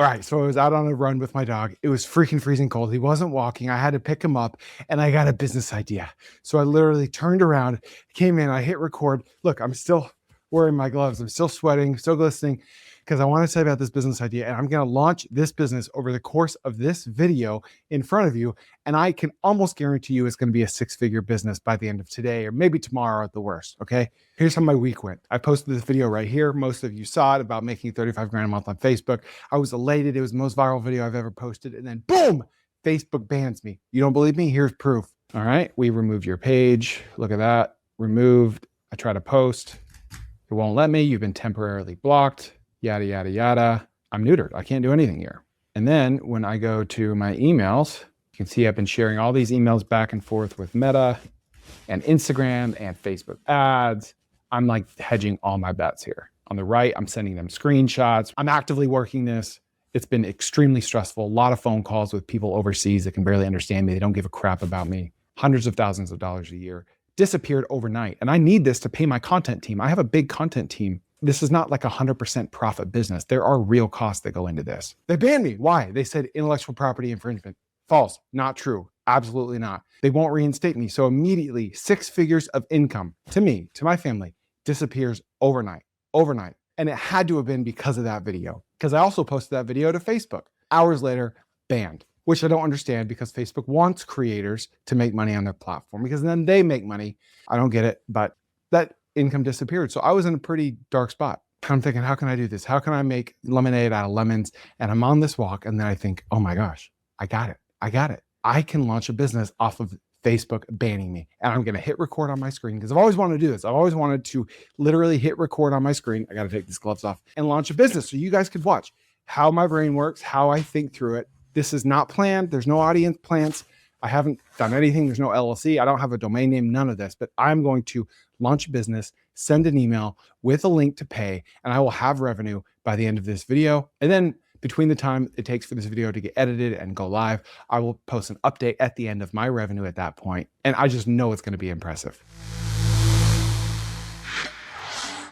All right, so I was out on a run with my dog. It was freaking freezing cold. He wasn't walking. I had to pick him up, and I got a business idea. So I literally turned around, came in, I hit record. Look, I'm still wearing my gloves. I'm still sweating, still glistening, because I want to tell you about this business idea, and I'm going to launch this business over the course of this video in front of you. And I can almost guarantee you it's going to be a six-figure business by the end of today, or maybe tomorrow at the worst. Okay. Here's how my week went. I posted this video right here. Most of you saw it, about making 35 grand a month on Facebook. I was elated. It was the most viral video I've ever posted. And then boom, Facebook bans me. You don't believe me? Here's proof. All right. We removed your page. Look at that. Removed. I try to post. It won't let me. You've been temporarily blocked. Yada, yada, yada. I'm neutered. I can't do anything here. And then when I go to my emails, you can see I've been sharing all these emails back and forth with Meta and Instagram and Facebook ads. I'm like hedging all my bets here. On the right, I'm sending them screenshots. I'm actively working this. It's been extremely stressful. A lot of phone calls with people overseas that can barely understand me. They don't give a crap about me. Hundreds of thousands of dollars a year disappeared overnight. And I need this to pay my content team. I have a big content team. This is not like 100% profit business. There are real costs that go into this. They banned me. Why? They said intellectual property infringement. False. Not true. Absolutely not. They won't reinstate me. So immediately 6 figures of income to me, to my family, disappears overnight. And it had to have been because of that video, because I also posted that video to Facebook. Hours later, banned, which I don't understand, because Facebook wants creators to make money on their platform, because then they make money. I don't get it, but that income disappeared. So I was in a pretty dark spot. I'm thinking, how can I do this? How can I make lemonade out of lemons? And I'm on this walk, and then I think, oh my gosh, I got it. I can launch a business off of Facebook banning me. And I'm going to hit record on my screen, because I've always wanted to do this. I've always wanted to literally hit record on my screen. I got to take these gloves off and launch a business so you guys could watch how my brain works, how I think through it. This is not planned. There's no audience plans. I haven't done anything. There's no LLC. I don't have a domain name, none of this, but I'm going to launch a business, send an email with a link to pay, and I will have revenue by the end of this video. And then between the time it takes for this video to get edited and go live, I will post an update at the end of my revenue at that point. And I just know it's going to be impressive.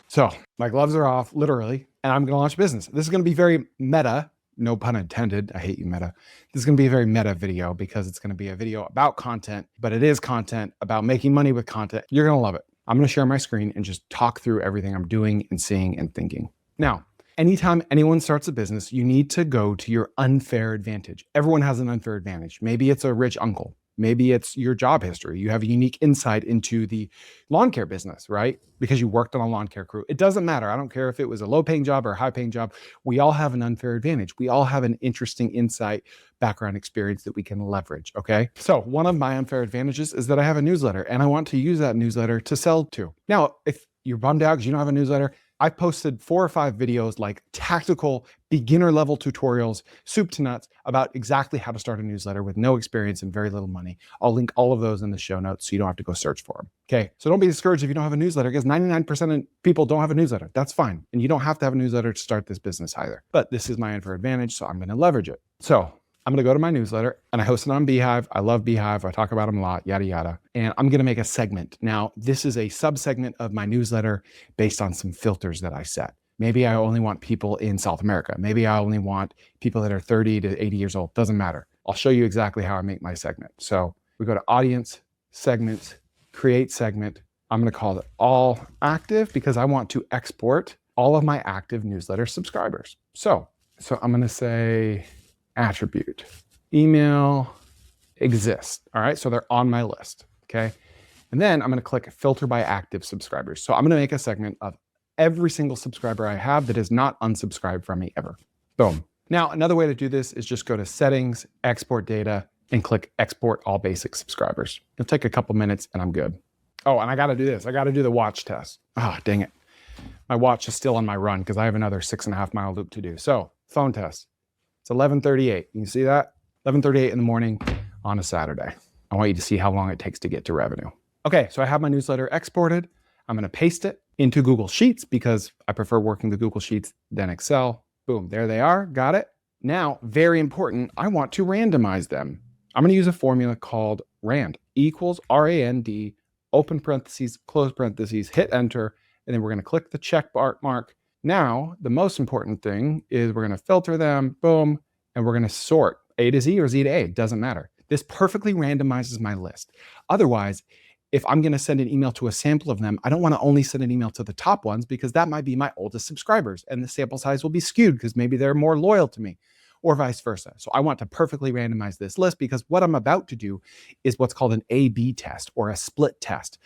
So my gloves are off, literally, and I'm going to launch a business. This is going to be very meta, no pun intended. I hate you, Meta. This is going to be a very meta video, because it's going to be a video about content, but it is content about making money with content. You're going to love it. I'm going to share my screen and just talk through everything I'm doing and seeing and thinking. Now, anytime anyone starts a business, you need to go to your unfair advantage. Everyone has an unfair advantage. Maybe it's a rich uncle. Maybe it's your job history. You have a unique insight into the lawn care business, right? Because you worked on a lawn care crew. It doesn't matter. I don't care if it was a low paying job or a high paying job. We all have an unfair advantage. We all have an interesting insight, background experience that we can leverage. Okay. So one of my unfair advantages is that I have a newsletter, and I want to use that newsletter to sell to. Now, if you're bummed out because you don't have a newsletter, I posted 4 or 5 videos, like tactical beginner level tutorials, soup to nuts, about exactly how to start a newsletter with no experience and very little money. I'll link all of those in the show notes so you don't have to go search for them. Okay. So don't be discouraged if you don't have a newsletter, because 99% of people don't have a newsletter. That's fine. And you don't have to have a newsletter to start this business either. But this is my unfair advantage, so I'm going to leverage it. So I'm going to go to my newsletter, and I host it on Beehiiv. I love Beehiiv. I talk about them a lot, yada, yada. And I'm going to make a segment. Now, this is a sub-segment of my newsletter based on some filters that I set. Maybe I only want people in South America. Maybe I only want people that are 30 to 80 years old. Doesn't matter. I'll show you exactly how I make my segment. So we go to audience, segments, create segment. I'm going to call it all active, because I want to export all of my active newsletter subscribers. So I'm going to say attribute, email exists. All right. So they're on my list. Okay. And then I'm going to click filter by active subscribers. So I'm going to make a segment of every single subscriber I have that is not unsubscribed from me ever. Boom. Now, another way to do this is just go to settings, export data, and click export all basic subscribers. It'll take a couple minutes and I'm good. Oh, and I got to do this. I got to do the watch test. Ah, dang it. My watch is still on my run, because I have another 6.5 mile loop to do. So phone test. It's 11:38. You can see that? 11:38 in the morning on a Saturday. I want you to see how long it takes to get to revenue. Okay, so I have my newsletter exported. I'm going to paste it into Google Sheets, because I prefer working the Google Sheets than Excel. Boom, there they are. Got it. Now, very important, I want to randomize them. I'm going to use a formula called RAND, equals RAND, open parentheses, close parentheses, hit enter, and then we're going to click the check mark Now, the most important thing is we're going to filter them, boom, and we're going to sort A to Z or Z to A. It doesn't matter. This perfectly randomizes my list. Otherwise, if I'm going to send an email to a sample of them, I don't want to only send an email to the top ones because that might be my oldest subscribers and the sample size will be skewed because maybe they're more loyal to me or vice versa. So I want to perfectly randomize this list because what I'm about to do is what's called an A/B test or a split test.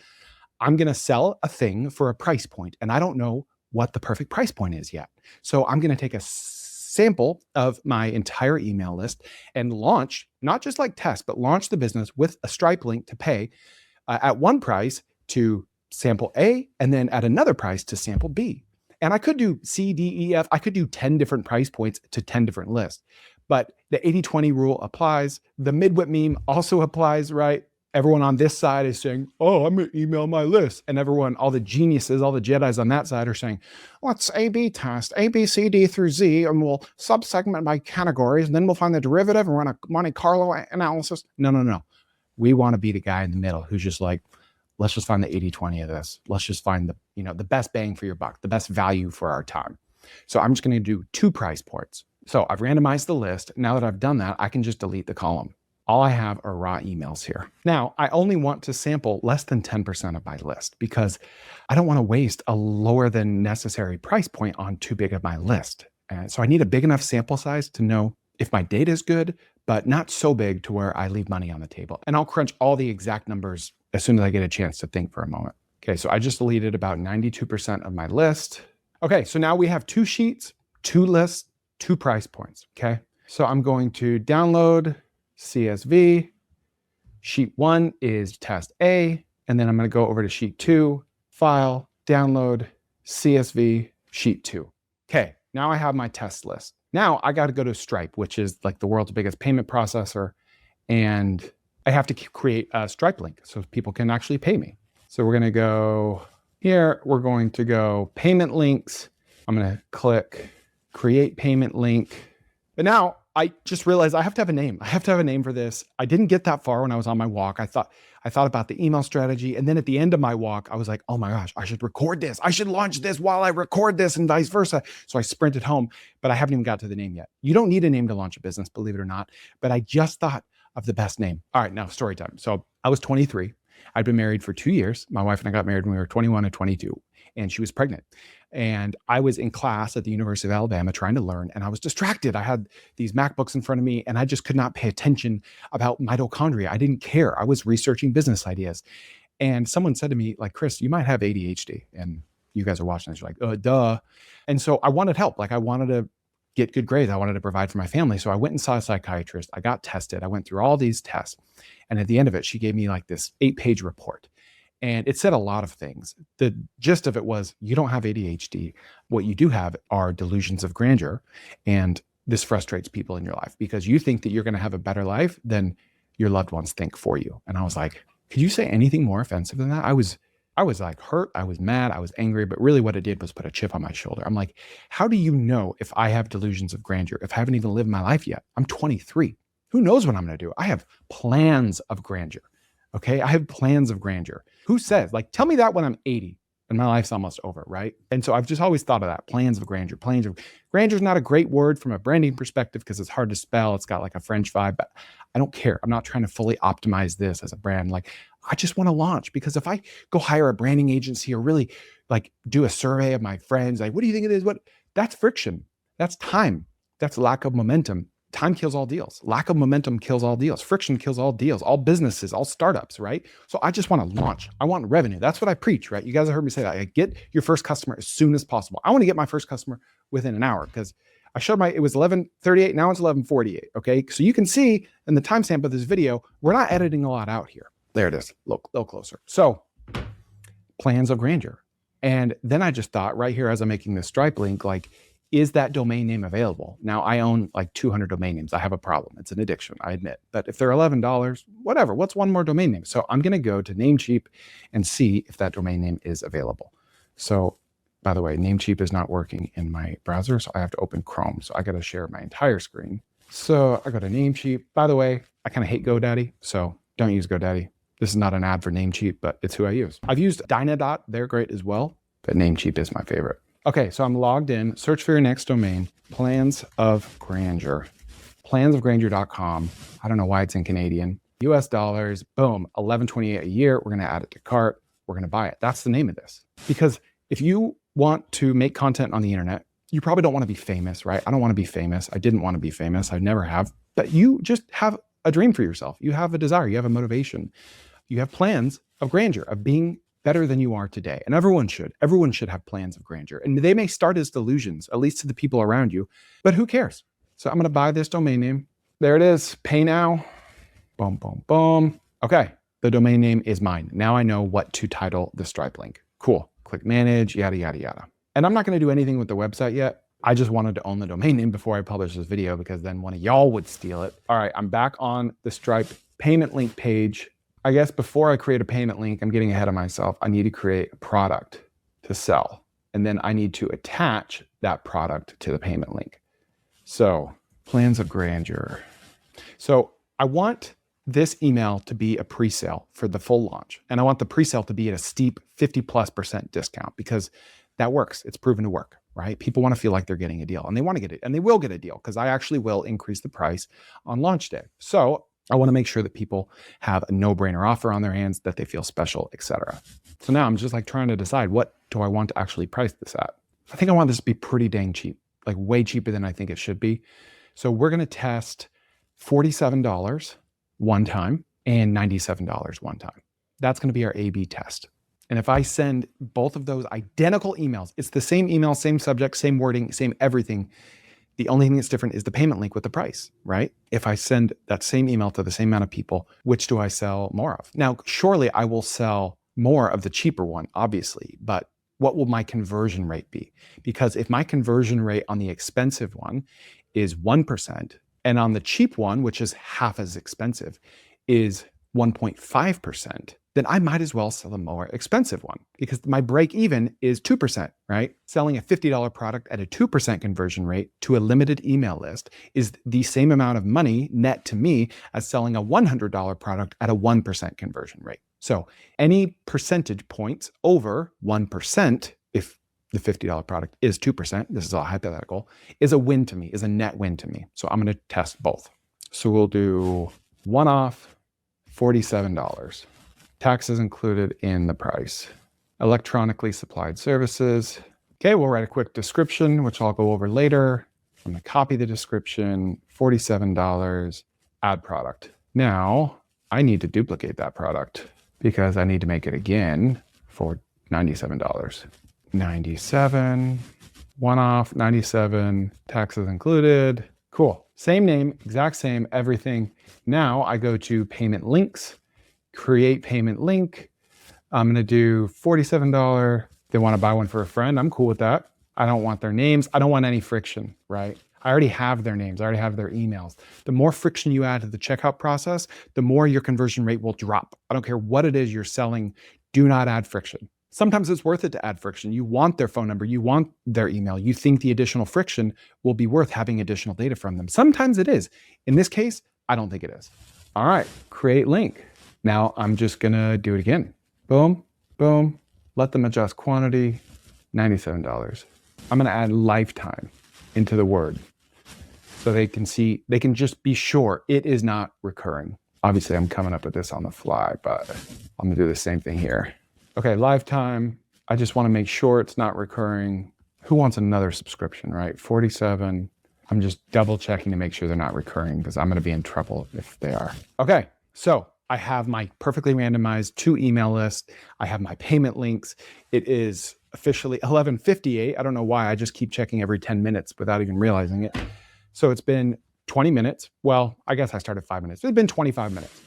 I'm going to sell a thing for a price point and I don't know what the perfect price point is yet. So I'm going to take a sample of my entire email list and launch, not just like test, but launch the business with a Stripe link to pay at one price to sample A and then at another price to sample B. And I could do C, D, E, F. I could do 10 different price points to 10 different lists. But the 80-20 rule applies. The midwit meme also applies, right? Everyone on this side is saying, oh, I'm going to email my list. And everyone, all the geniuses, all the Jedis on that side are saying, let's A/B test, A, B, C, D through Z, and we'll subsegment by categories, and then we'll find the derivative and run a Monte Carlo analysis. No. We want to be the guy in the middle who's just like, let's just find the 80-20 of this. Let's just find the best bang for your buck, the best value for our time. So I'm just going to do 2 price points. So I've randomized the list. Now that I've done that, I can just delete the column. All I have are raw emails here. Now, I only want to sample less than 10% of my list because I don't want to waste a lower than necessary price point on too big of my list. And so I need a big enough sample size to know if my data is good, but not so big to where I leave money on the table. And I'll crunch all the exact numbers as soon as I get a chance to think for a moment. Okay, so I just deleted about 92% of my list. Okay, so now we have 2 sheets, 2 lists, 2 price points, okay? So I'm going to download CSV. Sheet 1 is test A, and then I'm going to go over to sheet 2, file, download, CSV, sheet 2. Okay, now I have my test list. Now I got to go to Stripe, which is like the world's biggest payment processor, and I have to create a Stripe link so people can actually pay me. So we're going to go here. We're going to go payment links. I'm going to click create payment link. But now I just realized I have to have a name. I have to have a name for this. I didn't get that far when I was on my walk. I thought about the email strategy. And then at the end of my walk, I was like, oh my gosh, I should record this. I should launch this while I record this and vice versa. So I sprinted home, but I haven't even got to the name yet. You don't need a name to launch a business, believe it or not. But I just thought of the best name. All right, now story time. So I was 23. I'd been married for 2 years. My wife and I got married when we were 21 and 22, and she was pregnant. And I was in class at the University of Alabama trying to learn, and I was distracted. I had these MacBooks in front of me, and I just could not pay attention about mitochondria. I didn't care. I was researching business ideas. And someone said to me, like, Chris, you might have ADHD. And you guys are watching this, you're like, duh. And so I wanted help. Like, I wanted to get good grades. I wanted to provide for my family. So I went and saw a psychiatrist. I got tested. I went through all these tests. And at the end of it, she gave me like this 8-page report. And it said a lot of things. The gist of it was, you don't have ADHD. What you do have are delusions of grandeur. And this frustrates people in your life because you think that you're going to have a better life than your loved ones think for you. And I was like, could you say anything more offensive than that? I was like hurt. I was mad. I was angry. But really what it did was put a chip on my shoulder. I'm like, how do you know if I have delusions of grandeur, if I haven't even lived my life yet? I'm 23. Who knows what I'm going to do? I have plans of grandeur. Okay. I have plans of grandeur. Who says, like, tell me that when I'm 80 and my life's almost over. Right. And so I've just always thought of that. Plans of grandeur. Grandeur is not a great word from a branding perspective because it's hard to spell. It's got like a French vibe, but I don't care. I'm not trying to fully optimize this as a brand. Like, I just want to launch, because if I go hire a branding agency or really like do a survey of my friends, like, what do you think it is? That's friction. That's time. That's lack of momentum. Time kills all deals. Lack of momentum kills all deals. Friction kills all deals, all businesses, all startups, right? So I just want to launch. I want revenue. That's what I preach, right? You guys have heard me say that. Like, get your first customer as soon as possible. I want to get my first customer within an hour, because I showed it was 11:38. Now it's 11:48. Okay. So you can see in the timestamp of this video, we're not editing a lot out here. There it is. Look, a little closer. So plans of grandeur. And then I just thought right here, as I'm making this Stripe link, like, is that domain name available? Now I own like 200 domain names. I have a problem. It's an addiction, I admit. But if they're $11, whatever, what's one more domain name? So I'm going to go to Namecheap and see if that domain name is available. So by the way, Namecheap is not working in my browser, so I have to open Chrome. So I got to share my entire screen. So I go to Namecheap. By the way, I kind of hate GoDaddy, so don't use GoDaddy. This is not an ad for Namecheap, but it's who I use. I've used Dynadot. They're great as well, but Namecheap is my favorite. Okay, so I'm logged in. Search for your next domain, Plans of Grandeur. Plansofgrandeur.com. I don't know why it's in Canadian. US dollars, boom, $11.28 a year. We're going to add it to cart. We're going to buy it. That's the name of this. Because if you want to make content on the internet, you probably don't want to be famous, right? I don't want to be famous. I didn't want to be famous. I never have. But you just have a dream for yourself. You have a desire. You have a motivation. You have plans of grandeur, of being better than you are today. And everyone should. Everyone should have plans of grandeur. And they may start as delusions, at least to the people around you, but who cares? So I'm going to buy this domain name. There it is. Pay now. Boom, boom, boom. Okay. The domain name is mine. Now I know what to title the Stripe link. Cool. Click manage, yada, yada, yada. And I'm not going to do anything with the website yet. I just wanted to own the domain name before I publish this video, because then one of y'all would steal it. All right. I'm back on the Stripe payment link page. I guess before I create a payment link, I'm getting ahead of myself. I need to create a product to sell. And then I need to attach that product to the payment link. So plans of grandeur. So I want this email to be a pre-sale for the full launch. And I want the pre-sale to be at a steep 50+% discount, because that works. It's proven to work, right? People want to feel like they're getting a deal, and they want to get it, and they will get a deal, because I actually will increase the price on launch day. So I want to make sure that people have a no-brainer offer on their hands, that they feel special, etc. So now I'm just like trying to decide, what do I want to actually price this at? I think I want this to be pretty dang cheap, like way cheaper than I think it should be. So we're going to test $47 one time and $97 one time. That's going to be our A/B test. And if I send both of those identical emails, it's the same email, same subject, same wording, same everything. The only thing that's different is the payment link with the price, right? If I send that same email to the same amount of people, which do I sell more of? Now, surely I will sell more of the cheaper one, obviously, but what will my conversion rate be? Because if my conversion rate on the expensive one is 1%, and on the cheap one, which is half as expensive, is 1.5%, then I might as well sell a more expensive one, because my break even is 2%, right? Selling a $50 product at a 2% conversion rate to a limited email list is the same amount of money net to me as selling a $100 product at a 1% conversion rate. So any percentage points over 1%, if the $50 product is 2%, this is all hypothetical, is a win to me, is a net win to me. So I'm going to test both. So we'll do one off, $47. Taxes included in the price. Electronically supplied services. Okay, we'll write a quick description, which I'll go over later. I'm going to copy the description, $47, add product. Now, I need to duplicate that product, because I need to make it again for $97. 97, one off, 97, taxes included. Cool. Same name, exact same, everything. Now I go to payment links, create payment link. I'm going to do $47. They want to buy one for a friend. I'm cool with that. I don't want their names. I don't want any friction, right? I already have their names. I already have their emails. The more friction you add to the checkout process, the more your conversion rate will drop. I don't care what it is you're selling. Do not add friction. Sometimes it's worth it to add friction. You want their phone number. You want their email. You think the additional friction will be worth having additional data from them. Sometimes it is. In this case, I don't think it is. All right, create link. Now I'm just going to do it again. Boom, boom. Let them adjust quantity, $97. I'm going to add lifetime into the word, so they can see, they can just be sure it is not recurring. Obviously, I'm coming up with this on the fly, but I'm going to do the same thing here. Okay, lifetime. I just want to make sure it's not recurring. Who wants another subscription, right? 47. I'm just double checking to make sure they're not recurring, because I'm going to be in trouble if they are. Okay, so I have my perfectly randomized 2 email list. I have my payment links. It is officially 11:58. I don't know why. I just keep checking every 10 minutes without even realizing it. So it's been 20 minutes. Well, I guess I started 5 minutes. It's been 25 minutes.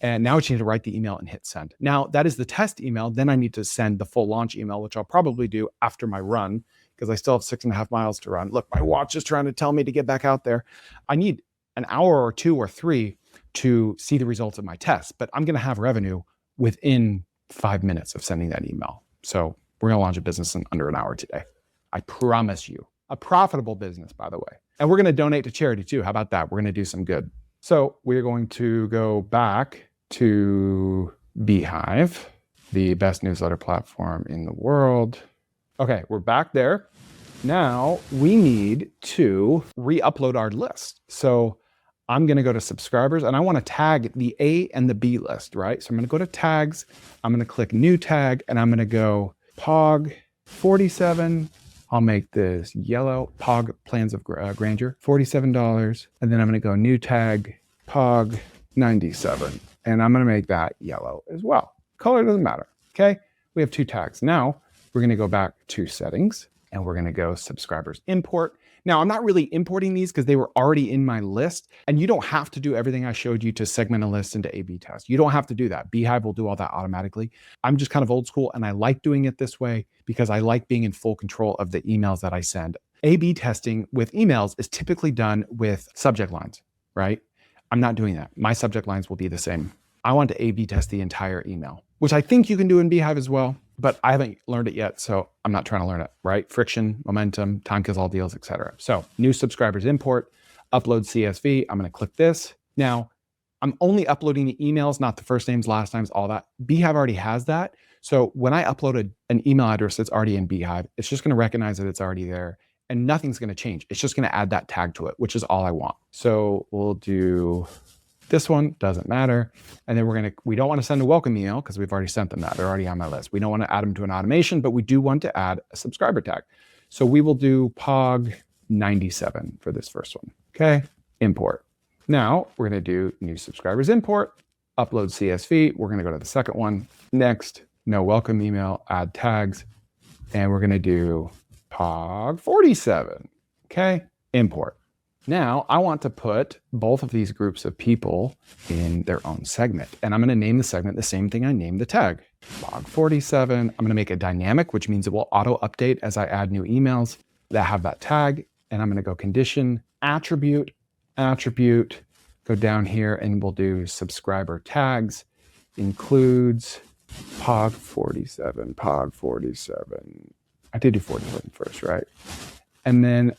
And now I just need to write the email and hit send. Now that is the test email. Then I need to send the full launch email, which I'll probably do after my run, because I still have 6.5 miles to run. Look, my watch is trying to tell me to get back out there. I need an hour or 2 or 3 to see the results of my test, but I'm going to have revenue within 5 minutes of sending that email. So we're going to launch a business in under an hour today. I promise you. A profitable business, by the way. And we're going to donate to charity too. How about that? We're going to do some good. So we're going to go back to Beehiiv, the best newsletter platform in the world. Okay, we're back there. Now we need to re-upload our list. So I'm going to go to subscribers and I want to tag the A and the B list, right? So I'm going to go to tags. I'm going to click new tag and I'm going to go POG 47. I'll make this yellow, POG plans of grandeur, $47. And then I'm going to go new tag POG 97. And I'm going to make that yellow as well. Color doesn't matter. Okay. We have 2 tags. Now we're going to go back to settings and we're going to go subscribers import. Now I'm not really importing these because they were already in my list, and you don't have to do everything I showed you to segment a list into A/B tests. You don't have to do that. Beehiiv will do all that automatically. I'm just kind of old school and I like doing it this way because I like being in full control of the emails that I send. A/B testing with emails is typically done with subject lines, right? I'm not doing that. My subject lines will be the same. I want to A/B test the entire email, which I think you can do in Beehiiv as well, but I haven't learned it yet, so I'm not trying to learn it, right? Friction, momentum, time kills all deals, etc. So new subscribers import, upload CSV. I'm going to click this. Now, I'm only uploading the emails, not the first names, last names, all that. Beehiiv already has that. So when I upload an email address that's already in Beehiiv, it's just going to recognize that it's already there and nothing's going to change. It's just going to add that tag to it, which is all I want. So we'll do this one, doesn't matter. And then we don't want to send a welcome email because we've already sent them that. They're already on my list. We don't want to add them to an automation, but we do want to add a subscriber tag. So we will do POG 97 for this first one. Okay, import. Now we're going to do new subscribers import, upload CSV. We're going to go to the second one. Next, no welcome email, add tags. And we're going to do POG 47. Okay, import. Now I want to put both of these groups of people in their own segment. And I'm going to name the segment the same thing I named the tag. POG 47. I'm going to make it dynamic, which means it will auto update as I add new emails that have that tag. And I'm going to go condition, attribute, go down here and we'll do subscriber tags, includes POG 47, POG 47. I did do 47 first, right? And then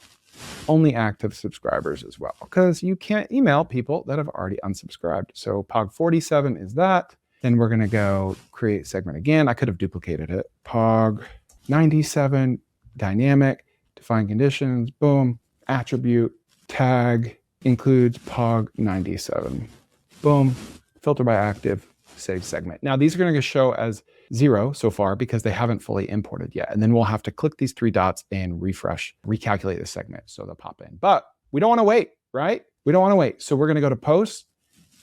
only active subscribers as well, because you can't email people that have already unsubscribed. So POG 47 is that. Then we're going to go create segment again. I could have duplicated it. POG 97, dynamic, define conditions, boom, attribute, tag, includes POG 97. Boom, filter by active, save segment. Now these are going to show as 0 so far because they haven't fully imported yet. And then we'll have to click these 3 dots and refresh, recalculate the segment so they'll pop in. But we don't want to wait, right? We don't want to wait. So we're going to go to post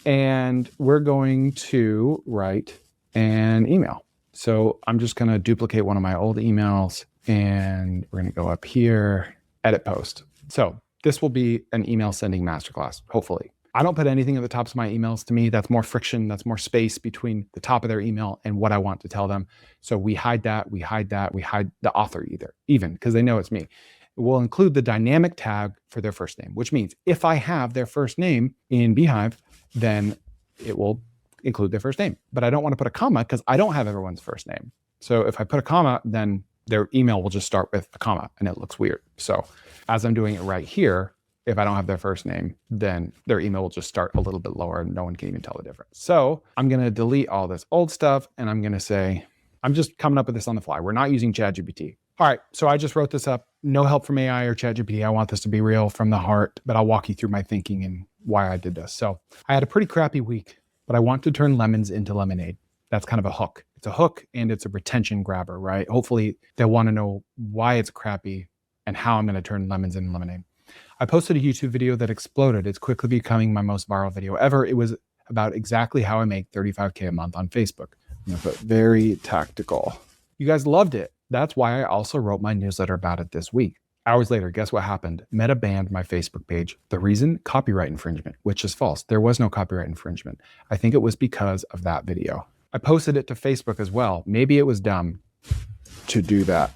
and we're going to write an email. So I'm just going to duplicate one of my old emails and we're going to go up here, edit post. So this will be an email sending masterclass, hopefully. I don't put anything at the tops of my emails. To me, that's more friction. That's more space between the top of their email and what I want to tell them. So we hide that, we hide the author even because they know it's me. We'll include the dynamic tag for their first name, which means if I have their first name in Beehiiv, then it will include their first name. But I don't want to put a comma because I don't have everyone's first name. So if I put a comma, then their email will just start with a comma and it looks weird. So as I'm doing it right here, if I don't have their first name, then their email will just start a little bit lower and no one can even tell the difference. So I'm going to delete all this old stuff and I'm going to say, I'm just coming up with this on the fly. We're not using ChatGPT. All right, so I just wrote this up. No help from AI or ChatGPT. I want this to be real from the heart, but I'll walk you through my thinking and why I did this. So I had a pretty crappy week, but I want to turn lemons into lemonade. That's kind of a hook. It's a hook and it's a retention grabber, right? Hopefully they'll want to know why it's crappy and how I'm going to turn lemons into lemonade. I posted a YouTube video that exploded. It's quickly becoming my most viral video ever. It was about exactly how I make $35K a month on Facebook. I'm going to put very tactical. You guys loved it. That's why I also wrote my newsletter about it this week. Hours later, guess what happened? Meta banned my Facebook page. The reason? Copyright infringement, which is false. There was no copyright infringement. I think it was because of that video. I posted it to Facebook as well. Maybe it was dumb to do that,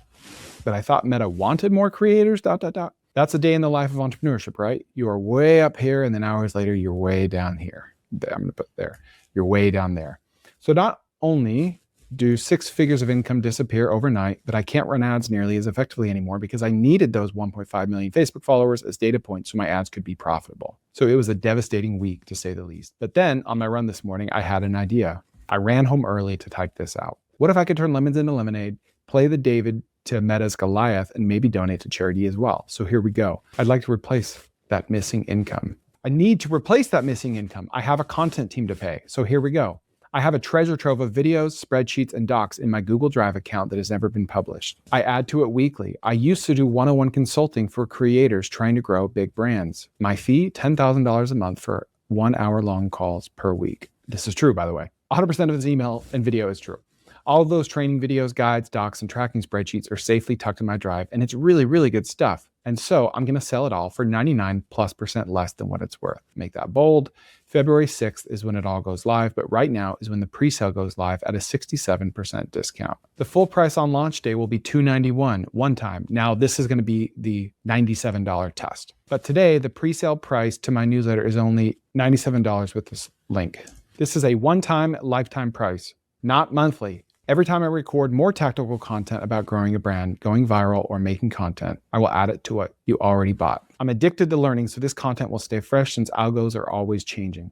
but I thought Meta wanted more creators, ... That's a day in the life of entrepreneurship, right? You are way up here and then hours later, you're way down here. I'm going to put there. You're way down there. So not only do 6 figures of income disappear overnight, but I can't run ads nearly as effectively anymore because I needed those 1.5 million Facebook followers as data points so my ads could be profitable. So it was a devastating week to say the least. But then on my run this morning, I had an idea. I ran home early to type this out. What if I could turn lemons into lemonade, play the David to Meta's Goliath and maybe donate to charity as well. So here we go. I'd like to replace that missing income. I need to replace that missing income. I have a content team to pay. So here we go. I have a treasure trove of videos, spreadsheets, and docs in my Google Drive account that has never been published. I add to it weekly. I used to do one-on-one consulting for creators trying to grow big brands. My fee, $10,000 a month for 1 hour long calls per week. This is true, by the way. 100% of his email and video is true. All of those training videos, guides, docs, and tracking spreadsheets are safely tucked in my drive, and it's really, really good stuff. And so I'm going to sell it all for 99+% less than what it's worth. Make that bold. February 6th is when it all goes live, but right now is when the pre-sale goes live at a 67% discount. The full price on launch day will be $291 one time. Now this is going to be the $97 test. But today, the pre-sale price to my newsletter is only $97 with this link. This is a one-time lifetime price, not monthly. Every time I record more tactical content about growing a brand, going viral, or making content, I will add it to what you already bought. I'm addicted to learning, so this content will stay fresh since algos are always changing.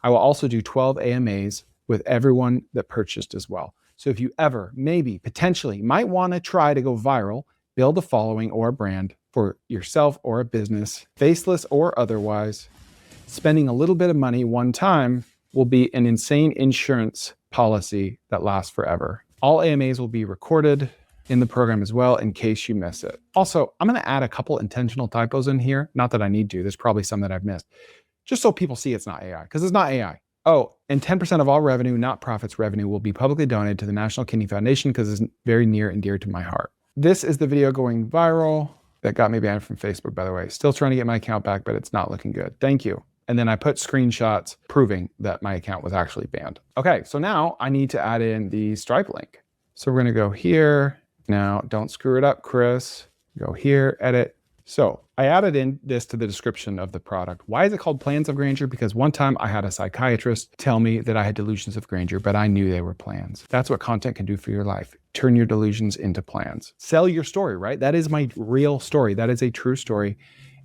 I will also do 12 AMAs with everyone that purchased as well. So if you ever, maybe, potentially might want to try to go viral, build a following or a brand for yourself or a business, faceless or otherwise, spending a little bit of money one time will be an insane insurance policy that lasts forever. All AMAs will be recorded in the program as well in case you miss it. Also, I'm going to add a couple intentional typos in here. Not that I need to. There's probably some that I've missed. Just so people see it's not AI, because it's not AI. Oh, and 10% of all revenue, not profits revenue, will be publicly donated to the National Kidney Foundation because it's very near and dear to my heart. This is the video going viral that got me banned from Facebook, by the way. Still trying to get my account back, but it's not looking good. Thank you. And then I put screenshots proving that my account was actually banned. Okay, so now I need to add in the Stripe link. So we're gonna go here. Now, don't screw it up, Chris. Go here, edit. So I added in this to the description of the product. Why is it called Plans of Grandeur? Because one time I had a psychiatrist tell me that I had delusions of grandeur, but I knew they were plans. That's what content can do for your life. Turn your delusions into plans. Sell your story, right? That is my real story. That is a true story,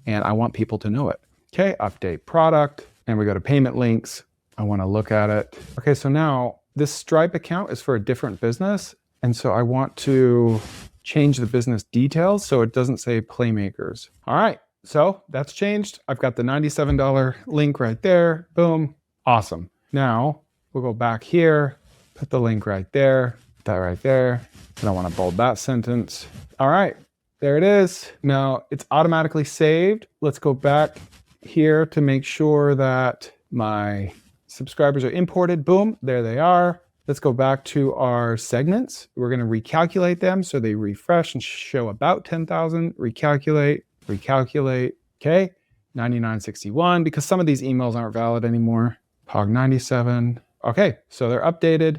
and I want people to know it. Okay, update product, and we go to payment links. I want to look at it. Okay, so now this Stripe account is for a different business. And so I want to change the business details so it doesn't say Playmakers. All right, so that's changed. I've got the $97 link right there. Boom, awesome. Now we'll go back here, put the link right there, that right there. And I want to bold that sentence. All right, there it is. Now it's automatically saved. Let's go back here to make sure that my subscribers are imported. Boom, there they are. Let's go back to our segments. We're going to recalculate them so they refresh and show about 10,000. Recalculate. Okay, 9961, because some of these emails aren't valid anymore. POG 97. Okay, so they're updated.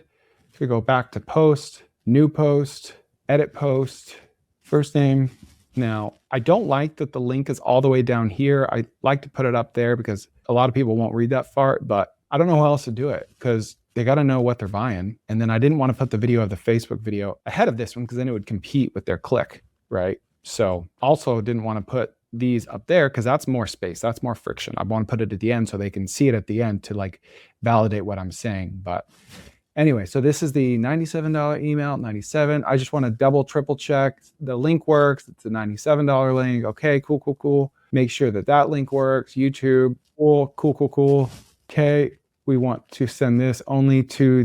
So we go back to post, new post, edit post, first name. Now, I don't like that the link is all the way down here. I like to put it up there because a lot of people won't read that far, but I don't know how else to do it because they got to know what they're buying. And then I didn't want to put the video of the Facebook video ahead of this one because then it would compete with their click, right? So also didn't want to put these up there because that's more space, that's more friction. I want to put it at the end so they can see it at the end to like validate what I'm saying. But anyway, so this is the $97 email, 97. I just want to double, triple check the link works. It's a $97 link. Okay, cool. Make sure that that link works. YouTube, cool. Okay, we want to send this only to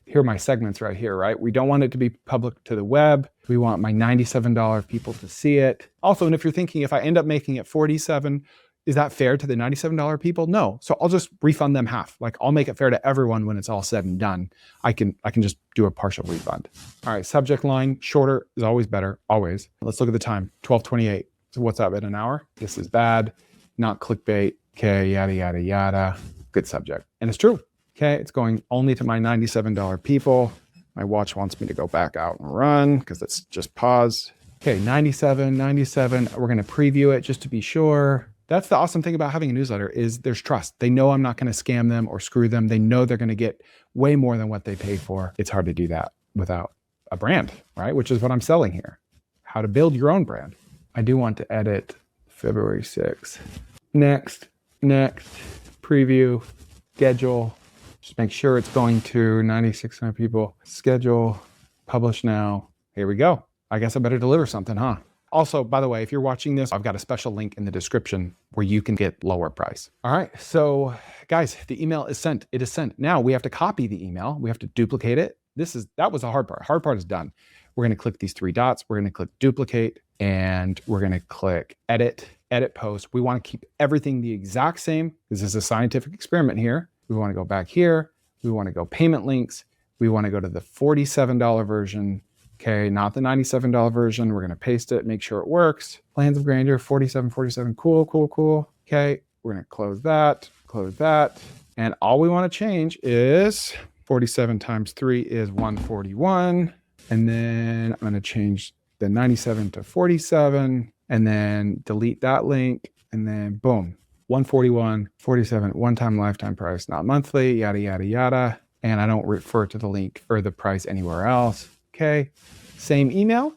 here are my segments right here, right? We don't want it to be public to the web. We want my $97 people to see it. Also, and if you're thinking, if I end up making it 47, is that fair to the $97 people? No. So I'll just refund them half. Like I'll make it fair to everyone when it's all said and done. I can just do a partial refund. All right, subject line, shorter is always better, always. Let's look at the time, 12:28. So what's up in an hour? This is bad, not clickbait. Okay, yada. Good subject. And it's true. Okay, it's going only to my $97 people. My watch wants me to go back out and run because it's just paused. Okay, 97. We're going to preview it just to be sure. That's the awesome thing about having a newsletter is there's trust. They know I'm not going to scam them or screw them. They know they're going to get way more than what they pay for. It's hard to do that without a brand, right? Which is what I'm selling here. How to build your own brand. I do want to edit February 6th. Next, preview, schedule. Just make sure it's going to 9,600 people. Schedule, publish now. Here we go. I guess I better deliver something, huh? Also, by the way, if you're watching this, I've got a special link in the description where you can get lower price. All right, so guys, the email is sent. It is sent. Now we have to copy the email. We have to duplicate it. That was the hard part. Hard part is done. We're gonna click these three dots. We're gonna click duplicate, and we're gonna click edit post. We wanna keep everything the exact same. This is a scientific experiment here. We wanna go back here. We wanna go payment links. We wanna go to the $47 version. Okay, not the $97 version. We're gonna paste it, make sure it works. Plans of grandeur, 47, cool. Okay, we're gonna close that. And all we wanna change is 47 times 3 is 141. And then I'm gonna change the 97 to 47 and then delete that link. And then boom, 141, 47, one-time lifetime price, not monthly, yada, yada, yada. And I don't refer to the link or the price anywhere else. Okay, same email,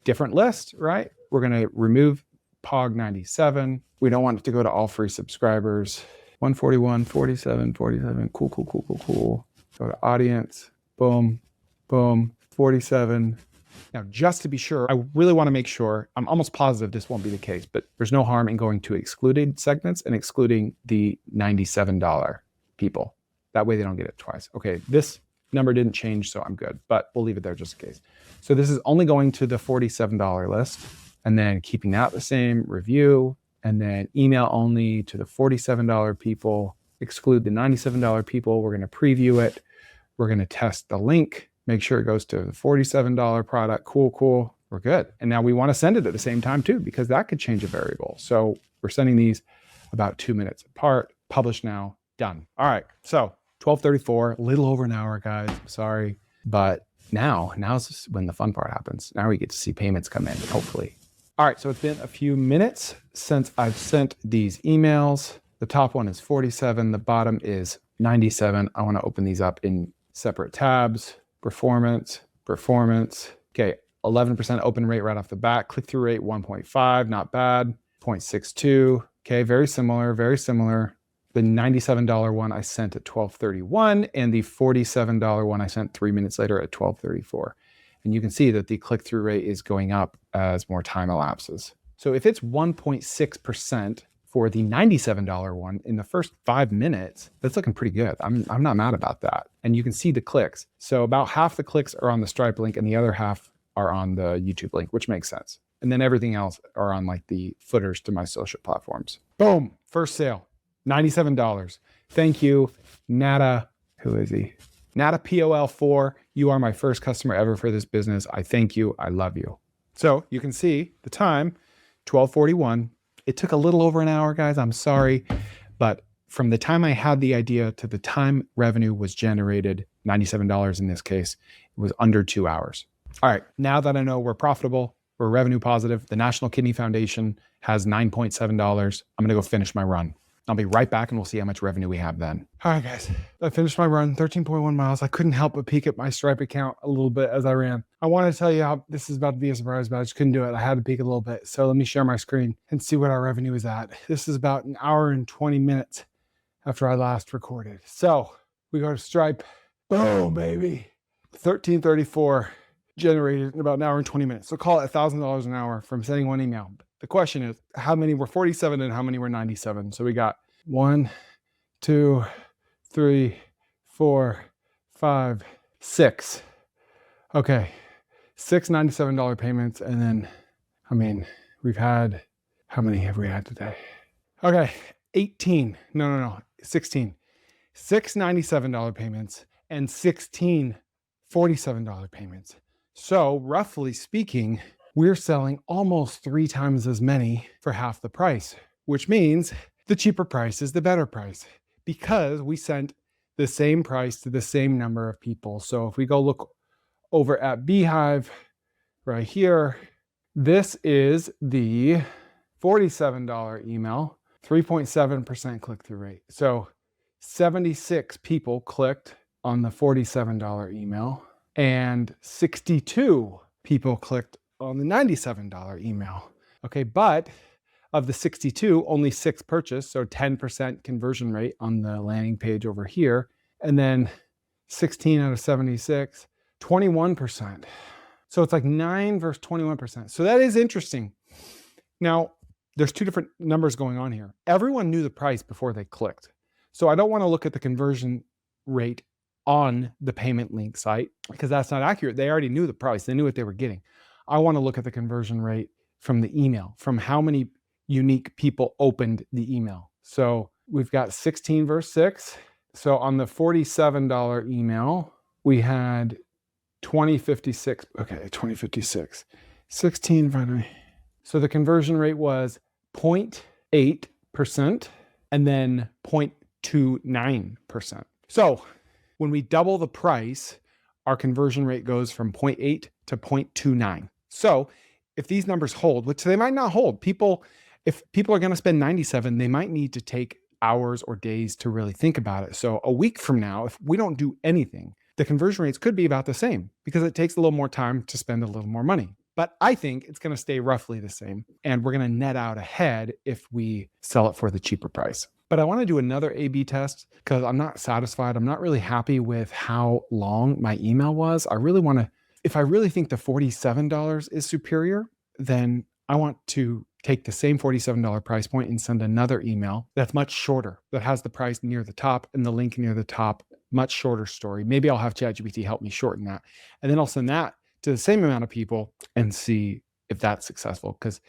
different list, right? We're gonna remove POG 97. We don't want it to go to all free subscribers. 141, 47, cool. Go to audience, boom, 47. Now, just to be sure, I really wanna make sure, I'm almost positive this won't be the case, but there's no harm in going to excluded segments and excluding the $97 people. That way they don't get it twice. Okay, this number didn't change, so I'm good, but we'll leave it there just in case. So this is only going to the $47 list and then keeping that the same, review, and then email only to the $47 people, exclude the $97 people. We're gonna preview it. We're gonna test the link, make sure it goes to the $47 product, cool, we're good. And now we wanna send it at the same time too, because that could change a variable. So we're sending these about 2 minutes apart, publish now, done. All right, so 12:34, a little over an hour, guys. Sorry. But now's when the fun part happens. Now we get to see payments come in, hopefully. All right, so it's been a few minutes since I've sent these emails. The top one is 47, the bottom is 97. I wanna open these up in separate tabs. Performance. Okay, 11% open rate right off the bat. Click-through rate, 1.5, not bad. 0.62, okay, very similar. The $97 one I sent at 12:31 and the $47 one I sent 3 minutes later at 12:34. And you can see that the click-through rate is going up as more time elapses. So if it's 1.6% for the $97 one in the first 5 minutes, that's looking pretty good. I'm not mad about that. And you can see the clicks. So about half the clicks are on the Stripe link and the other half are on the YouTube link, which makes sense. And then everything else are on like the footers to my social platforms. Boom, first sale. $97. Thank you, Nata. Who is he? Nata POL4. You are my first customer ever for this business. I thank you. I love you. So you can see the time, 12:41. It took a little over an hour, guys. I'm sorry. But from the time I had the idea to the time revenue was generated, $97 in this case, it was under 2 hours. All right, now that I know we're profitable, we're revenue positive, the National Kidney Foundation has $9.7. I'm gonna go finish my run. I'll be right back and we'll see how much revenue we have then. All right, guys, I finished my run, 13.1 miles. I couldn't help but peek at my Stripe account a little bit as I ran. I wanted to tell you how this is about to be a surprise, but I just couldn't do it. I had to peek a little bit. So let me share my screen and see what our revenue is at. This is about an hour and 20 minutes after I last recorded. So we go to Stripe. Boom, baby. 1334 generated in about an hour and 20 minutes. So call it $1,000 an hour from sending one email. The question is, how many were 47 and how many were 97? So we got 1, 2, 3, 4, 5, 6. Okay, 6 $97 payments. And then, we've had, how many have we had today? Okay, 18, no, 16. 6 $97 payments and 16 $47 payments. So roughly speaking, we're selling almost 3 times as many for half the price, which means the cheaper price is the better price because we sent the same price to the same number of people. So if we go look over at Beehiiv right here, this is the $47 email, 3.7% click-through rate. So 76 people clicked on the $47 email and 62 people clicked on the $97 email. Okay, but of the 62, only 6 purchased, so 10% conversion rate on the landing page over here. And then 16 out of 76, 21%. So it's like 9 versus 21%. So that is interesting. Now, there's two different numbers going on here. Everyone knew the price before they clicked. So I don't want to look at the conversion rate on the payment link site because that's not accurate. They already knew the price. They knew what they were getting. I want to look at the conversion rate from the email, from how many unique people opened the email. So we've got 16 versus 6. So on the $47 email, we had 2056. Okay, 2056. 16. So the conversion rate was 0.8% and then 0.29%. So when we double the price, our conversion rate goes from 0.8 to 0.29. So if these numbers hold, which they might not hold, if people are going to spend 97, they might need to take hours or days to really think about it. So a week from now, if we don't do anything, the conversion rates could be about the same because it takes a little more time to spend a little more money. But I think it's going to stay roughly the same. And we're going to net out ahead if we sell it for the cheaper price. But I want to do another A/B test because I'm not satisfied. I'm not really happy with how long my email was. If I really think the $47 is superior, then I want to take the same $47 price point and send another email that's much shorter, that has the price near the top and the link near the top, much shorter story. Maybe I'll have ChatGPT help me shorten that. And then I'll send that to the same amount of people and see if that's successful. Because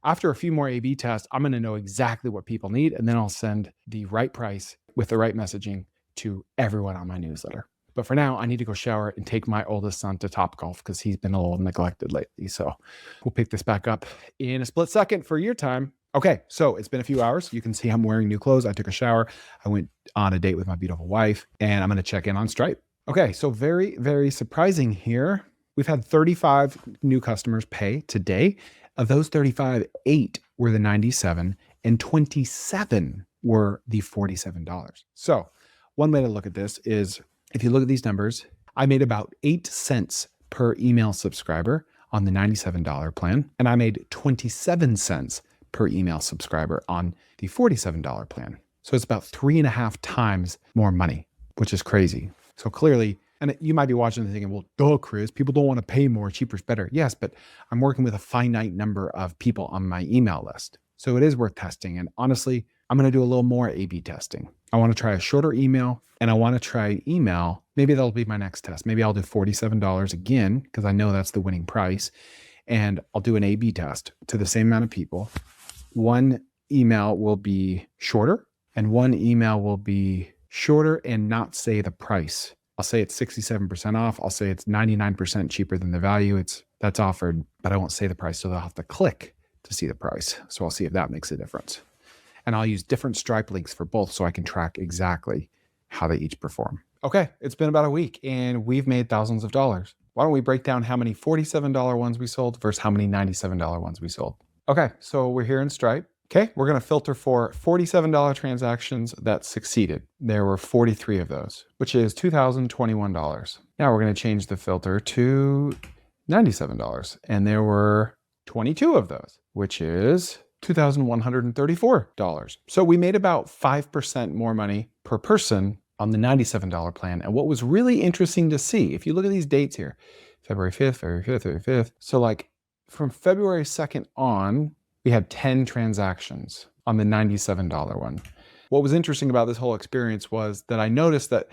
after a few more A/B tests, I'm going to know exactly what people need. And then I'll send the right price with the right messaging to everyone on my newsletter. But for now, I need to go shower and take my oldest son to Topgolf because he's been a little neglected lately. So we'll pick this back up in a split second for your time. Okay, so it's been a few hours. You can see I'm wearing new clothes. I took a shower. I went on a date with my beautiful wife, and I'm going to check in on Stripe. Okay, so very, very surprising here. We've had 35 new customers pay today. Of those 35, 8 were the 97 and 27 were the $47. So one way to look at this is if you look at these numbers, I made about 8 cents per email subscriber on the $97 plan, and I made 27 cents per email subscriber on the $47 plan. So it's about 3.5 times more money, which is crazy. So clearly, and you might be watching and thinking, well, duh, Chris, people don't want to pay more, cheaper's better. Yes, but I'm working with a finite number of people on my email list. So it is worth testing. And honestly, I'm going to do a little more A/B testing. I want to try a shorter email and I want to try email. Maybe that'll be my next test. Maybe I'll do $47 again because I know that's the winning price. And I'll do an A/B test to the same amount of people. One email will be shorter and one email will be shorter and not say the price. I'll say it's 67% off. I'll say it's 99% cheaper than the value that's offered, but I won't say the price. So they'll have to click to see the price. So I'll see if that makes a difference. And I'll use different Stripe links for both so I can track exactly how they each perform. Okay, it's been about a week and we've made thousands of dollars. Why don't we break down how many $47 ones we sold versus how many $97 ones we sold? Okay, so we're here in Stripe. Okay, we're going to filter for $47 transactions that succeeded. There were 43 of those, which is $2,021. Now we're going to change the filter to $97, and there were 22 of those, which is $2,134. So we made about 5% more money per person on the $97 plan. And what was really interesting to see, if you look at these dates here, February 5th, February 5th, February 5th. So like from February 2nd on, we had 10 transactions on the $97 one. What was interesting about this whole experience was that I noticed that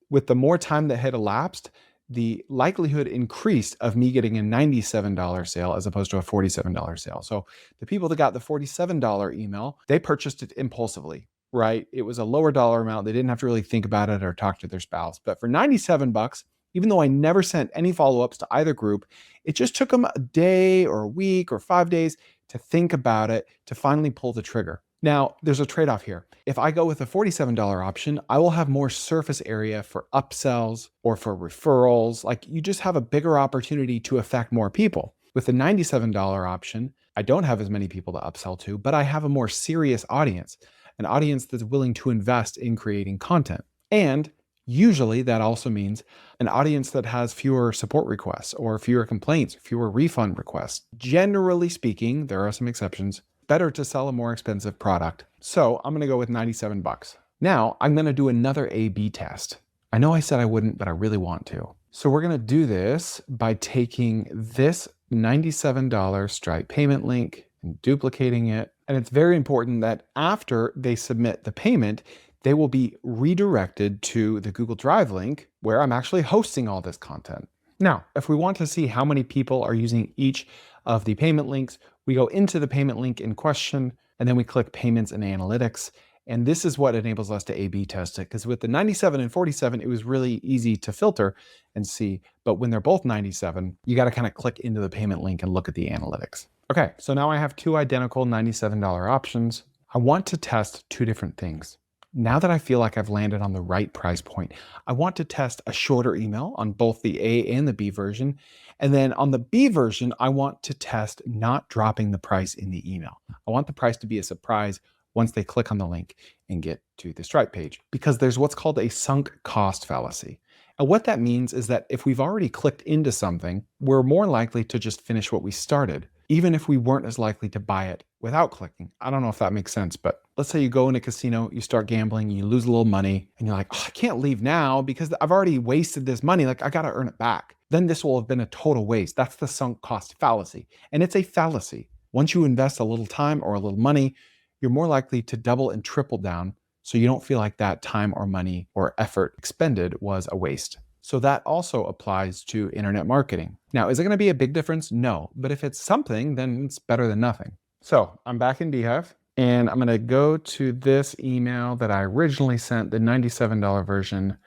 with the more time that had elapsed, the likelihood increased of me getting a $97 sale as opposed to a $47 sale. So the people that got the $47 email, they purchased it impulsively, right? It was a lower dollar amount. They didn't have to really think about it or talk to their spouse. But for $97, even though I never sent any follow-ups to either group, it just took them a day or a week or 5 days to think about it, to finally pull the trigger. Now, there's a trade-off here. If I go with a $47 option, I will have more surface area for upsells or for referrals. Like you just have a bigger opportunity to affect more people. With the $97 option, I don't have as many people to upsell to, but I have a more serious audience, an audience that's willing to invest in creating content. And usually that also means an audience that has fewer support requests or fewer complaints, fewer refund requests. Generally speaking, there are some exceptions, better to sell a more expensive product. So I'm going to go with $97. Now I'm going to do another A/B test. I know I said I wouldn't, but I really want to. So we're going to do this by taking this $97 Stripe payment link and duplicating it. And it's very important that after they submit the payment, they will be redirected to the Google Drive link where I'm actually hosting all this content. Now, if we want to see how many people are using each of the payment links, we go into the payment link in question, and then we click Payments and Analytics. And this is what enables us to A/B test it. Because with the 97 and 47, it was really easy to filter and see. But when they're both 97, you got to kind of click into the payment link and look at the analytics. Okay, so now I have two identical $97 options. I want to test two different things. Now that I feel like I've landed on the right price point, I want to test a shorter email on both the A and the B version. And then on the B version, I want to test not dropping the price in the email. I want the price to be a surprise once they click on the link and get to the Stripe page, because there's what's called a sunk cost fallacy. And what that means is that if we've already clicked into something, we're more likely to just finish what we started, even if we weren't as likely to buy it without clicking. I don't know if that makes sense, but let's say you go in a casino, you start gambling, you lose a little money, and you're like, oh, I can't leave now because I've already wasted this money. Like, I got to earn it back. Then this will have been a total waste. That's the sunk cost fallacy. And it's a fallacy. Once you invest a little time or a little money, you're more likely to double and triple down, so you don't feel like that time or money or effort expended was a waste. So that also applies to internet marketing. Now, is it going to be a big difference? No, but if it's something, then it's better than nothing. So I'm back in Beehiiv, and I'm going to go to this email that I originally sent, the $97 version.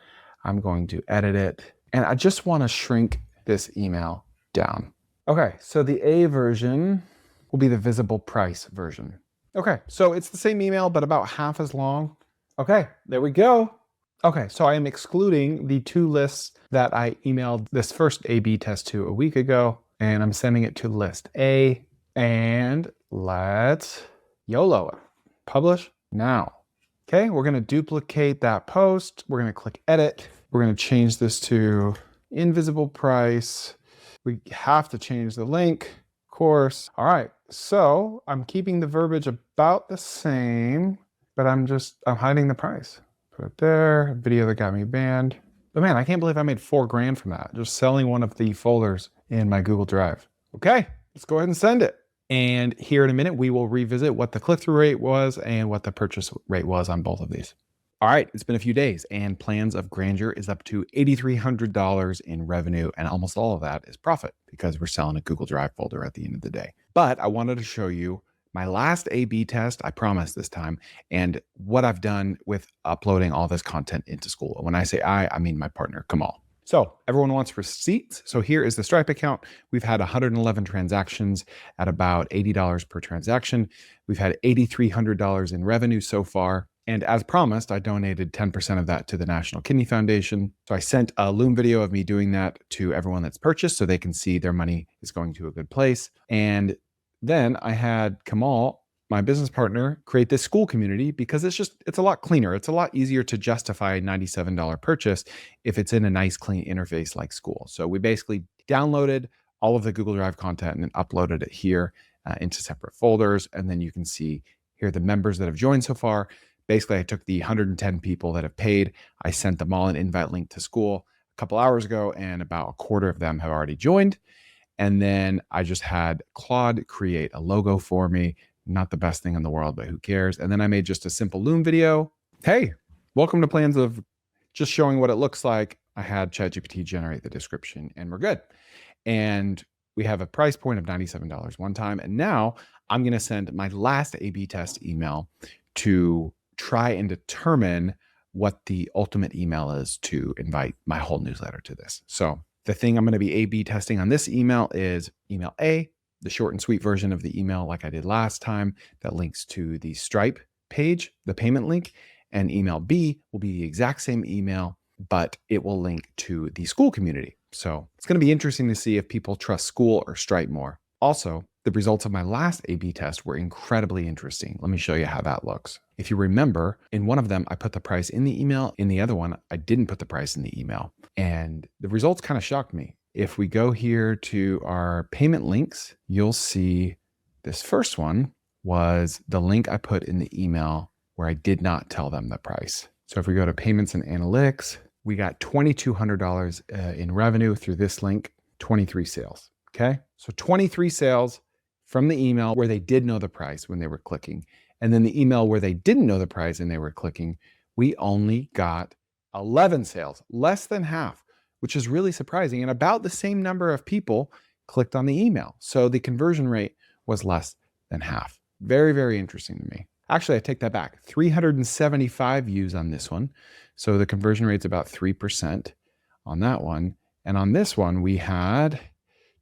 I'm going to edit it, and I just want to shrink this email down. Okay, so the A version will be the visible price version. Okay, so it's the same email, but about half as long. Okay, there we go. Okay, so I am excluding the two lists that I emailed this first A/B test to a week ago, and I'm sending it to list A, and let's YOLO it. Publish now. Okay, we're gonna duplicate that post. We're gonna click edit. We're gonna change this to invisible price. We have to change the link, of course. All right, so I'm keeping the verbiage about the same, but I'm hiding the price. Put it there, video that got me banned. But man, I can't believe I made $4,000 from that, just selling one of the folders in my Google Drive. Okay, let's go ahead and send it. And here in a minute, we will revisit what the click-through rate was and what the purchase rate was on both of these. All right, it's been a few days, and Plans of Grandeur is up to $8,300 in revenue, and almost all of that is profit because we're selling a Google Drive folder at the end of the day. But I wanted to show you my last A/B test, I promise this time, and what I've done with uploading all this content into Skool. When I say I mean my partner, Kamal. So everyone wants receipts. So here is the Stripe account. We've had 111 transactions at about $80 per transaction. We've had $8,300 in revenue so far. And as promised, I donated 10% of that to the National Kidney Foundation. So I sent a Loom video of me doing that to everyone that's purchased so they can see their money is going to a good place. And then I had Kamal, my business partner, create this Skool community because it's a lot cleaner. It's a lot easier to justify a $97 purchase if it's in a nice, clean interface like Skool. So we basically downloaded all of the Google Drive content and uploaded it here into separate folders. And then you can see here the members that have joined so far. Basically, I took the 110 people that have paid. I sent them all an invite link to Skool a couple hours ago, and about a quarter of them have already joined. And then I just had Claude create a logo for me. Not the best thing in the world, but who cares? And then I made just a simple Loom video. Hey, welcome to Plans of, just showing what it looks like. I had ChatGPT generate the description, and we're good. And we have a price point of $97 one time. And now I'm going to send my last A/B test email to try and determine what the ultimate email is to invite my whole newsletter to this. So the thing I'm going to be A/B testing on this email is email A, the short and sweet version of the email like I did last time that links to the Stripe page, the payment link, and email B will be the exact same email, but it will link to the Skool community. So it's going to be interesting to see if people trust Skool or Stripe more. Also, the results of my last A/B test were incredibly interesting. Let me show you how that looks. If you remember, in one of them, I put the price in the email. In the other one, I didn't put the price in the email. And the results kind of shocked me. If we go here to our payment links, you'll see this first one was the link I put in the email where I did not tell them the price. So if we go to payments and analytics, we got $2,200 in revenue through this link, 23 sales. Okay. So 23 sales from the email where they did know the price when they were clicking. And then the email where they didn't know the price and they were clicking, we only got 11 sales, less than half, which is really surprising. And about the same number of people clicked on the email. So the conversion rate was less than half. Very, very interesting to me. Actually, I take that back. 375 views on this one. So the conversion rate's about 3% on that one. And on this one, we had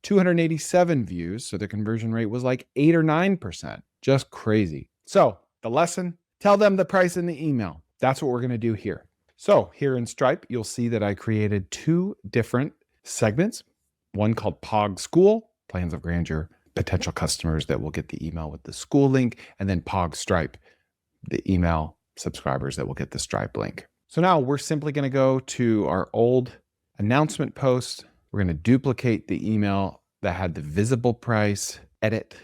287 views. So the conversion rate was like 8 or 9%. Just crazy. So the lesson, tell them the price in the email. That's what we're going to do here. So here in Stripe, you'll see that I created 2 different segments. One called POG Skool, Plans of Grandeur, potential customers that will get the email with the Skool link, and then POG Stripe, the email subscribers that will get the Stripe link. So now we're simply going to go to our old announcement post. We're going to duplicate the email that had the visible price, edit,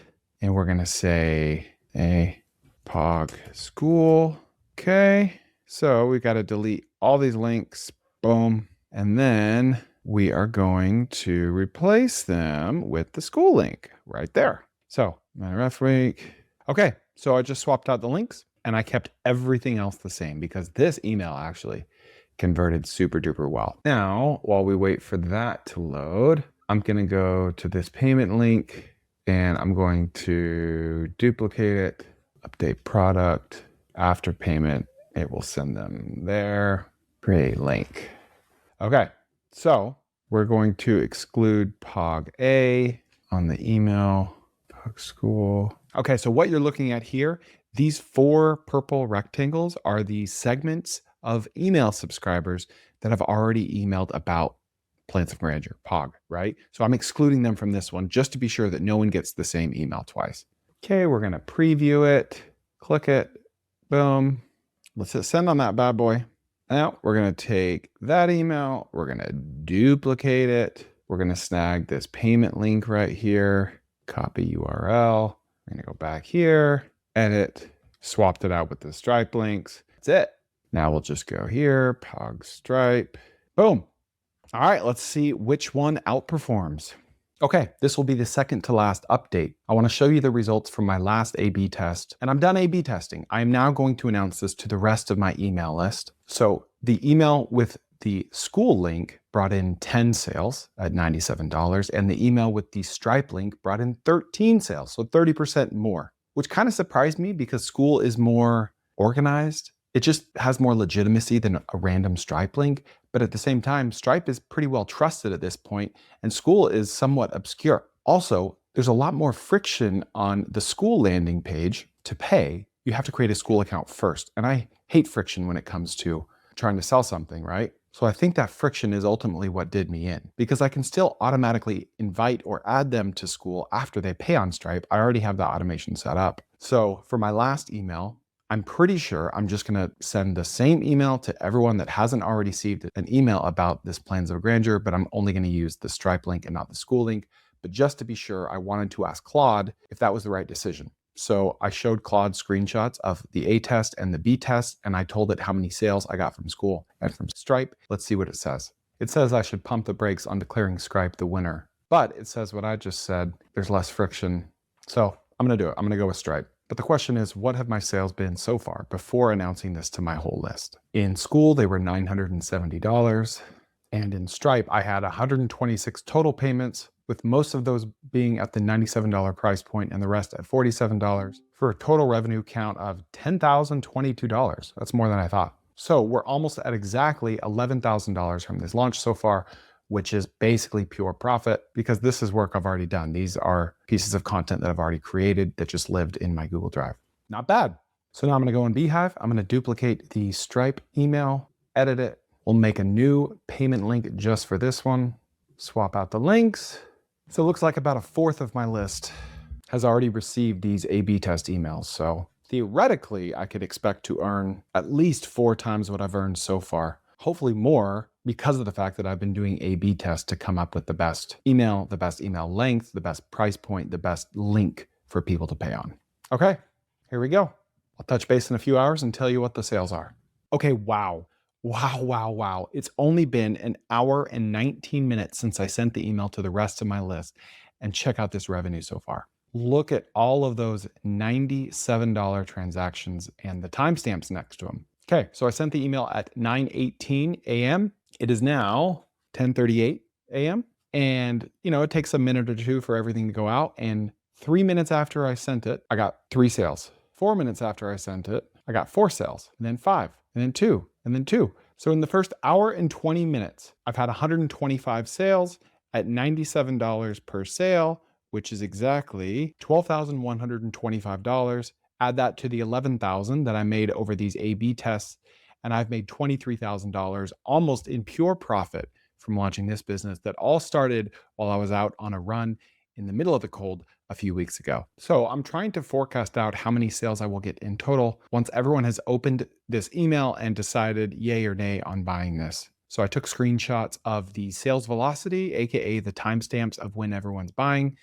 and we're going to say a POG Skool. Okay. So we got to delete all these links. Boom. And then we are going to replace them with the Skool link right there. So my ref week. Okay. So I just swapped out the links and I kept everything else the same because this email actually converted super duper well. Now, while we wait for that to load, I'm going to go to this payment link and I'm going to duplicate it, update product. After payment, it will send them there. Create link. Okay. So we're going to exclude POG A on the email, POG Skool. Okay, so what you're looking at here, these 4 purple rectangles are the segments of email subscribers that have already emailed about Plans of Grandeur, POG, right? So I'm excluding them from this one just to be sure that no one gets the same email twice. Okay, we're going to preview it, click it, boom. Let's hit send on that bad boy. Now we're going to take that email, we're going to duplicate it. We're going to snag this payment link right here, copy URL. We're going to go back here, edit, swapped it out with the Stripe links. That's it. Now we'll just go here, POG Stripe, boom. All right, let's see which one outperforms. Okay, this will be the second to last update. I want to show you the results from my last A/B test, and I'm done A/B testing. I am now going to announce this to the rest of my email list. So the email with the Skool link brought in 10 sales at $97, and the email with the Stripe link brought in 13 sales, so 30% more, which kind of surprised me because Skool is more organized. It just has more legitimacy than a random Stripe link. But at the same time, Stripe is pretty well trusted at this point, and Skool is somewhat obscure. Also, there's a lot more friction on the Skool landing page to pay. You have to create a Skool account first. And I hate friction when it comes to trying to sell something, right? So I think that friction is ultimately what did me in, because I can still automatically invite or add them to Skool after they pay on Stripe. I already have that automation set up. So for my last email, I'm pretty sure I'm just going to send the same email to everyone that hasn't already received an email about this Plans of Grandeur, but I'm only going to use the Stripe link and not the Skool link. But just to be sure, I wanted to ask Claude if that was the right decision. So I showed Claude screenshots of the A test and the B test, and I told it how many sales I got from Skool and from Stripe. Let's see what it says. It says I should pump the brakes on declaring Stripe the winner, but it says what I just said. There's less friction. So I'm going to do it. I'm going to go with Stripe. But the question is, what have my sales been so far before announcing this to my whole list? In Skool, they were $970. And in Stripe, I had 126 total payments, with most of those being at the $97 price point and the rest at $47, for a total revenue count of $10,022. That's more than I thought. So we're almost at exactly $11,000 from this launch so far, which is basically pure profit because this is work I've already done. These are pieces of content that I've already created that just lived in my Google Drive. Not bad. So now I'm gonna go in Beehiiv. I'm gonna duplicate the Stripe email, edit it. We'll make a new payment link just for this one. Swap out the links. So it looks like about a fourth of my list has already received these A/B test emails. So theoretically, I could expect to earn at least 4 times what I've earned so far. Hopefully more, because of the fact that I've been doing A/B tests to come up with the best email length, the best price point, the best link for people to pay on. Okay, here we go. I'll touch base in a few hours and tell you what the sales are. Okay, wow. Wow, wow, wow. It's only been an hour and 19 minutes since I sent the email to the rest of my list. And check out this revenue so far. Look at all of those $97 transactions and the timestamps next to them. Okay, so I sent the email at 9:18 a.m. It is now 10:38 a.m. And, it takes a minute or two for everything to go out. And 3 minutes after I sent it, I got 3 sales. 4 minutes after I sent it, I got 4 sales, and then 5, and then 2, and then 2. So in the first hour and 20 minutes, I've had 125 sales at $97 per sale, which is exactly $12,125. Add that to the $11,000 that I made over these A/B tests, and I've made $23,000 almost in pure profit from launching this business that all started while I was out on a run in the middle of the cold a few weeks ago. So I'm trying to forecast out how many sales I will get in total once everyone has opened this email and decided yay or nay on buying this. So I took screenshots of the sales velocity, aka the timestamps of when everyone's buying,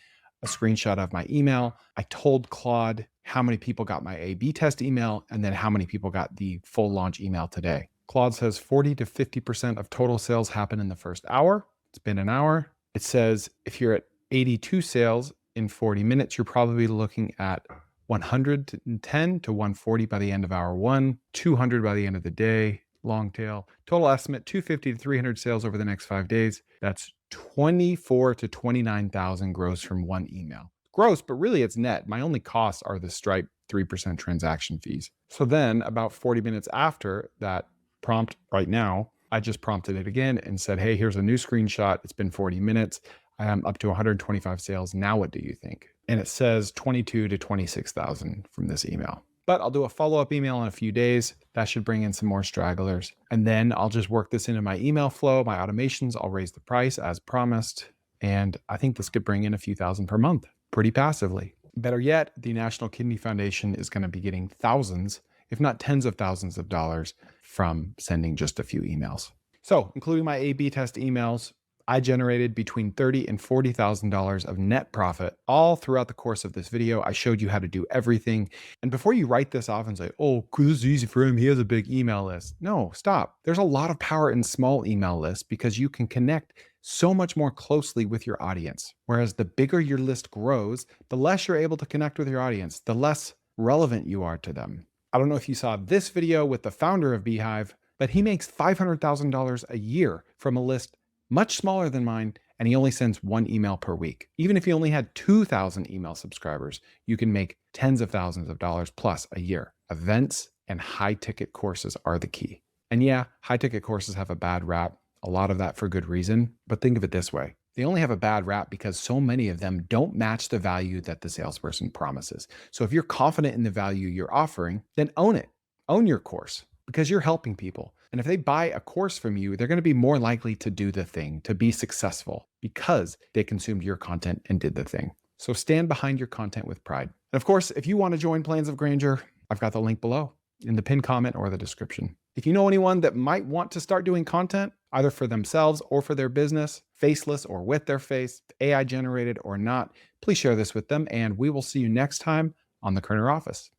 a screenshot of my email. I told Claude how many people got my A/B test email and then how many people got the full launch email today. Claude says 40 to 50% of total sales happen in the first hour. It's been an hour. It says if you're at 82 sales in 40 minutes, you're probably looking at 110 to 140 by the end of hour 1, 200 by the end of the day, long tail. Total estimate, 250 to 300 sales over the next 5 days. That's 24 to 29,000 gross from one email. Gross, but really it's net. My only costs are the Stripe 3% transaction fees. So then about 40 minutes after that prompt right now, I just prompted it again and said, hey, here's a new screenshot. It's been 40 minutes. I am up to 125 sales. Now what do you think? And it says 22 to 26,000 from this email. But I'll do a follow-up email in a few days. That should bring in some more stragglers. And then I'll just work this into my email flow, my automations. I'll raise the price as promised. And I think this could bring in a few thousand per month pretty passively. Better yet, the National Kidney Foundation is going to be getting thousands, if not tens of thousands of dollars from sending just a few emails. So including my A/B test emails, I generated between $30,000 and $40,000 of net profit all throughout the course of this video. I showed you how to do everything. And before you write this off and say, oh, this is easy for him, he has a big email list. No, stop. There's a lot of power in small email lists because you can connect so much more closely with your audience. Whereas the bigger your list grows, the less you're able to connect with your audience, the less relevant you are to them. I don't know if you saw this video with the founder of Beehiiv, but he makes $500,000 a year from a list much smaller than mine, and he only sends 1 email per week. Even if you only had 2,000 email subscribers, you can make tens of thousands of dollars plus a year. Events and high-ticket courses are the key. And yeah, high-ticket courses have a bad rap, a lot of that for good reason, but think of it this way. They only have a bad rap because so many of them don't match the value that the salesperson promises. So if you're confident in the value you're offering, then own it. Own your course because you're helping people. And if they buy a course from you, they're going to be more likely to do the thing, to be successful because they consumed your content and did the thing. So stand behind your content with pride. And of course, if you want to join Plans of Grandeur, I've got the link below in the pinned comment or the description. If you know anyone that might want to start doing content, either for themselves or for their business, faceless or with their face, AI generated or not, please share this with them. And we will see you next time on the Koerner Office.